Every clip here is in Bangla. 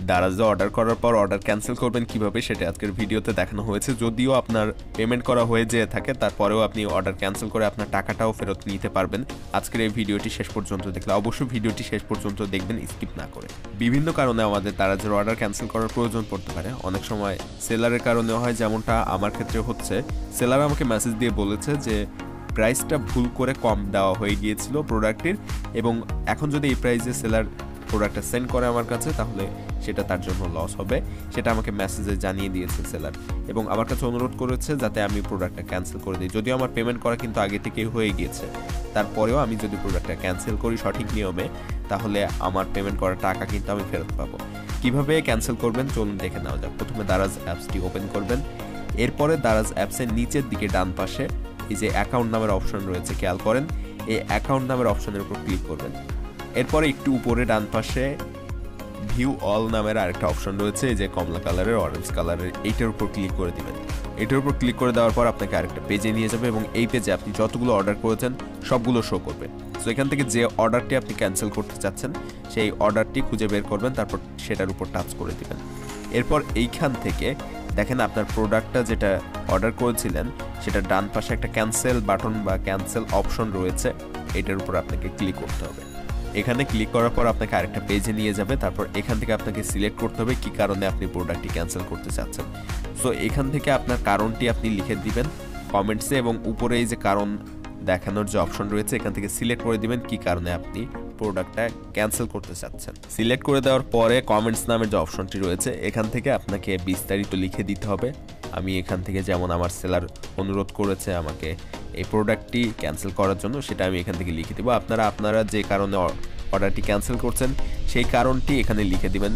দারাজে অর্ডার করার পর অর্ডার ক্যান্সেল করবেন কিভাবে সেটা আজকের ভিডিওতে দেখানো হয়েছে। যদিও আপনার পেমেন্ট করা হয়ে যেয়ে থাকে তারপরেও আপনি অর্ডার ক্যান্সেল করে আপনার টাকাটাও ফেরত নিতে পারবেন। আজকের এই ভিডিওটি শেষ পর্যন্ত দেখলে অবশ্যই ভিডিওটি শেষ পর্যন্ত দেখবেন, স্কিপ না করে। বিভিন্ন কারণে আমাদের দারাজের অর্ডার ক্যান্সেল করার প্রয়োজন পড়তে পারে। অনেক সময় সেলারের কারণে হয়, যেমনটা আমার ক্ষেত্রে হচ্ছে। সেলার আমাকে মেসেজ দিয়ে বলেছে যে প্রাইসটা ভুল করে কম দেওয়া হয়ে গিয়েছিল প্রোডাক্টের, এবং এখন যদি এই প্রাইসে সেলার প্রোডাক্টটা সেন্ড করে আমার কাছে তাহলে সেটা তার জন্য লস হবে। সেটা আমাকে মেসেজে জানিয়ে দিয়েছে সেলার, এবং আমার কাছে অনুরোধ করেছে যাতে আমি প্রোডাক্টটা ক্যান্সেল করে দিই। যদিও আমার পেমেন্ট করা কিন্তু আগে থেকেই হয়ে গিয়েছে, তারপরেও আমি যদি প্রোডাক্টটা ক্যান্সেল করি সঠিক নিয়মে তাহলে আমার পেমেন্ট করা টাকা কিন্তু আমি ফেরত পাবো। কিভাবে ক্যান্সেল করবেন চলুন দেখে নেওয়া যাক। প্রথমে দারাজ অ্যাপসটি ওপেন করবেন। এরপরে দারাজ অ্যাপসের নিচের দিকে ডান পাশে এই যে অ্যাকাউন্ট নামের অপশন রয়েছে, খেয়াল করেন, এই অ্যাকাউন্ট নামের অপশনের উপর ক্লিক করবেন। এরপরে একটু উপরে ডান পাশে ভিউ অল নামের আরেকটা অপশন রয়েছে, এই যে কমলা কালারের, অরেঞ্জ কালারের, এইটার উপর ক্লিক করে দিবেন। এটার উপর ক্লিক করে দেওয়ার পর আপনাকে আরেকটা পেজে নিয়ে যাবে, এবং এই পেজে আপনি যতগুলো অর্ডার করেছেন সবগুলো শো করবে। সো এখান থেকে যে অর্ডারটি আপনি ক্যান্সেল করতে চাচ্ছেন সেই অর্ডারটি খুঁজে বের করবেন, তারপর সেটার উপর টাচ করে দিবেন। এরপর এইখান থেকে দেখেন আপনার প্রোডাক্টটা যেটা অর্ডার করেছিলেন সেটা ডান পাশে একটা ক্যান্সেল বাটন বা ক্যান্সেল অপশন রয়েছে, এটার উপর আপনাকে ক্লিক করতে হবে। এখানে ক্লিক করার পর আপনাকে আরেকটা পেজে নিয়ে যাবে। তারপর এখান থেকে আপনাকে সিলেক্ট করতে হবে কি কারণে আপনি প্রোডাক্টটি ক্যান্সেল করতে চাচ্ছেন। সো এখান থেকে আপনার কারণটি আপনি লিখে দিবেন কমেন্টসে, এবং উপরে এই যে কারণ দেখানোর যে অপশন রয়েছে এখান থেকে সিলেক্ট করে দিবেন কি কারণে আপনি প্রোডাক্টটা ক্যান্সেল করতে চাচ্ছেন। সিলেক্ট করে দেওয়ার পরে কমেন্টস নামের যে অপশনটি রয়েছে এখান থেকে আপনাকে বিস্তারিত লিখে দিতে হবে। আমি এখান থেকে যেমন আমার সেলার অনুরোধ করেছে আমাকে এই প্রোডাক্টটি ক্যান্সেল করার জন্য, সেটা আমি এখান থেকে লিখে দেবো। আপনারা যে কারণে অর্ডারটি ক্যান্সেল করছেন সেই কারণটি এখানে লিখে দিবেন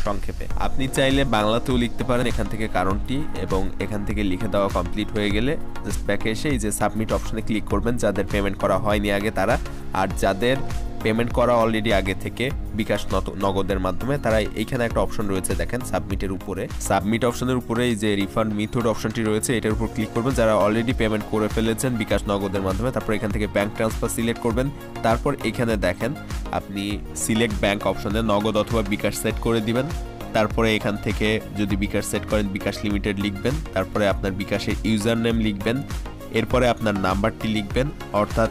সংক্ষেপে। আপনি চাইলে বাংলাতেও লিখতে পারেন এখান থেকে কারণটি, এবং এখান থেকে লিখে দেওয়া কমপ্লিট হয়ে গেলে জাস্ট ব্যাকে এসে এই যে সাবমিট অপশনে ক্লিক করবেন। যাদের পেমেন্ট করা হয়নি আগে তারা, আর যাদের পেমেন্ট করা অলরেডি আগে থেকে বিকাশ নগদের মাধ্যমে, তারা এইখানে একটা অপশন রয়েছে দেখেন সাবমিটের উপরে, সাবমিট অপশনের উপরে এই যে রিফান্ড মেথড অপশনটি রয়েছে এটার উপর ক্লিক করবেন। যারা অলরেডি পেমেন্ট করে ফেলেছেন বিকাশ নগদের মাধ্যমে, তারপর এখান থেকে ব্যাংক ট্রান্সফার সিলেক্ট করবেন। তারপর এখানে দেখেন আপনি সিলেক্ট ব্যাংক অপশনে নগদ অথবা বিকাশ সেট করে দিবেন। তারপরে এখান থেকে যদি বিকাশ সেট করেন বিকাশ লিমিটেড লিখবেন, তারপরে আপনার বিকাশের ইউজার নেম লিখবেন, এরপরে আপনার নাম্বারটি লিখবেন, অর্থাৎ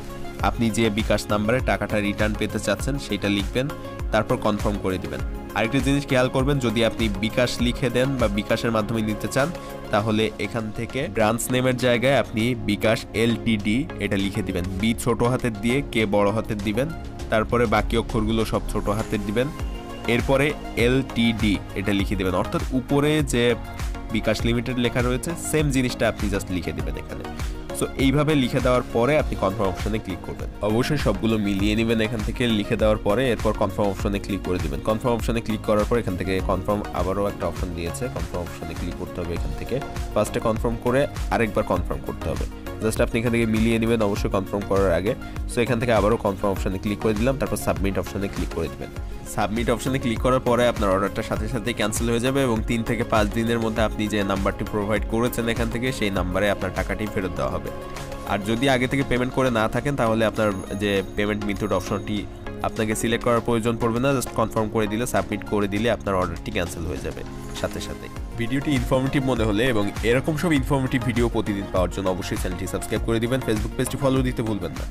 আপনি যে বিকাশ নাম্বারে টাকাটা রিটার্ন পেতে চাচ্ছেন সেটা লিখবেন, তারপর কনফার্ম করে দিবেন। আরেকটা জিনিস খেয়াল করবেন, যদি আপনি বিকাশ লিখে দেন বা বিকাশের মাধ্যমে নিতে চান তাহলে এখান থেকে ব্রাঞ্চ নেমের জায়গায় আপনি বিকাশ এলটিডি এটা লিখে দিবেন। বি ছোট হাতের দিয়ে কে বড় হাতের দিবেন, তারপরে বাকি অক্ষরগুলো সব ছোট হাতের দিবেন, এরপরে এলটিডি এটা লিখে দিবেন, অর্থাৎ উপরে যে বিকাশ লিমিটেড লেখা রয়েছে সেম জিনিসটা আপনি জাস্ট লিখে দিবেন এখানে। সো এইভাবে লিখে দেওয়ার পরে আপনি কনফার্ম অপশনে ক্লিক করবেন। অবশ্যই সবগুলো মিলিয়ে নেবেন এখান থেকে লিখে দেওয়ার পরে, এরপর কনফার্ম অপশনে ক্লিক করে দিবেন। কনফার্ম অপশনে ক্লিক করার পর এখান থেকে কনফার্ম আবারও একটা অপশন দিয়েছে, কনফার্ম অপশনে ক্লিক করতে হবে। এখান থেকে ফার্স্টে কনফার্ম করে আরেকবার কনফার্ম করতে হবে। জাস্ট আপনি এখান থেকে মিলিয়ে নেবেন অবশ্যই কনফার্ম করার আগে। সো এখান থেকে আবারও কনফার্ম অপশনে ক্লিক করে দিলাম, তারপর সাবমিট অপশনে ক্লিক করে দিবেন। সাবমিট অপশনে ক্লিক করার পরে আপনার অর্ডারটা সাথে সাথে ক্যান্সেল হয়ে যাবে, এবং 3 থেকে 5 দিনের মধ্যে আপনি যে নাম্বারটি প্রোভাইড করেছেন এখান থেকে সেই নাম্বারে আপনার টাকাটি ফেরত দেওয়া হবে। আর যদি আগে থেকে পেমেন্ট করে না থাকেন তাহলে আপনার যে পেমেন্ট মেথড অপশনটি আপনাকে সিলেক্ট করার প্রয়োজন পড়বে না, জাস্ট কনফার্ম করে দিলে সাবমিট করে দিলে আপনার অর্ডারটি ক্যান্সেল হয়ে যাবে সাথে সাথে। ভিডিওটি ইনফরমেটিভ মনে হলে এবং এরকম সব ইনফরমেটিভ ভিডিও প্রতিদিন পাওয়ার জন্য অবশ্যই চ্যানেলটি সাবস্ক্রাইব করে দিবেন, ফেসবুক পেজটি ফলো দিতে ভুলবেন না।